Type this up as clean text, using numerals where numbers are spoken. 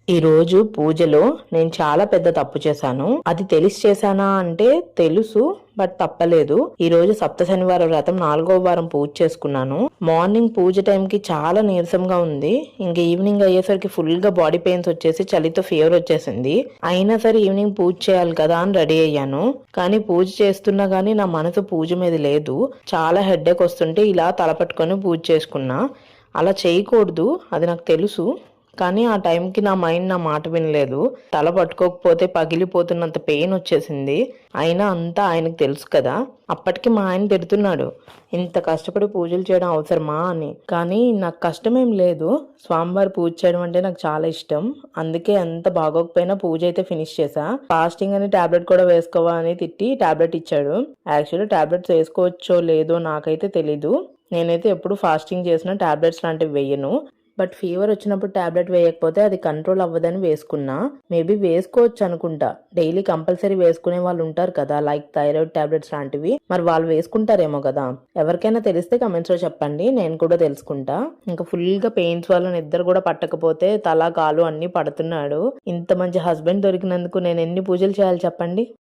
ఈరోజు పూజలో నేను చాలా పెద్ద తప్పు చేశాను. అది తెలిసి చేశానా అంటే తెలుసు, బట్ తప్పలేదు. ఈ రోజు సప్త శనివార వ్రతం 4వ వారం పూజ చేసుకున్నాను. మార్నింగ్ పూజ టైంకి చాలా నీరసంగా ఉంది. ఇంకా ఈవినింగ్ అయ్యేసరికి ఫుల్ గా బాడీ పెయిన్స్ వచ్చేసి చలితో ఫీవర్ వచ్చేసింది. అయినా సరే ఈవినింగ్ పూజ చేయాలి కదా అని రెడీ అయ్యాను. కానీ పూజ చేస్తున్నా గానీ నా మనసు పూజ మీద లేదు. చాలా హెడ్ఏక్ వస్తుంటే ఇలా తలపట్టుకొని పూజ చేసుకున్నా. అలా చేయకూడదు, అది నాకు తెలుసు. కానీ ఆ టైంకి నా మైండ్ నా మాట వినలేదు. తల పట్టుకోకపోతే పగిలిపోతున్నంత పెయిన్ వచ్చేసింది. అయినా అంతా ఆయనకు తెలుసు కదా. అప్పటికి మా ఆయన తిడుతున్నాడు, ఇంత కష్టపడి పూజలు చేయడం అవసరమా అని. కానీ నాకు కష్టమేం లేదు. స్వామివారి పూజ చేయడం అంటే నాకు చాలా ఇష్టం. అందుకే ఎంత బాగోకపోయినా పూజ అయితే ఫినిష్ చేసా. ఫాస్టింగ్ అని టాబ్లెట్ కూడా వేసుకోవా అని తిట్టి టాబ్లెట్ ఇచ్చాడు. యాక్చువల్లీ టాబ్లెట్స్ వేసుకోవచ్చో లేదో నాకైతే తెలీదు. నేనైతే ఎప్పుడు ఫాస్టింగ్ చేసిన టాబ్లెట్స్ లాంటివి వేయను. బట్ ఫీవర్ వచ్చినప్పుడు టాబ్లెట్ వేయకపోతే అది కంట్రోల్ అవ్వదని వేసుకున్నా. మేబీ వేసుకోవచ్చు అనుకుంటా. డైలీ కంపల్సరీ వేసుకునే వాళ్ళు ఉంటారు కదా, లైక్ థైరాయిడ్ టాబ్లెట్స్ లాంటివి. మరి వాళ్ళు వేసుకుంటారేమో కదా. ఎవరికైనా తెలిస్తే కమెంట్స్ లో చెప్పండి, నేను కూడా తెలుసుకుంటా. ఇంకా ఫుల్ గా పెయిన్స్ వల్ల నిద్ర కూడా పట్టకపోతే తల కాలు అన్ని పడుతున్నాడు. ఇంత మంచి హస్బెండ్ దొరికినందుకు నేను ఎన్ని పూజలు చేయాలి చెప్పండి.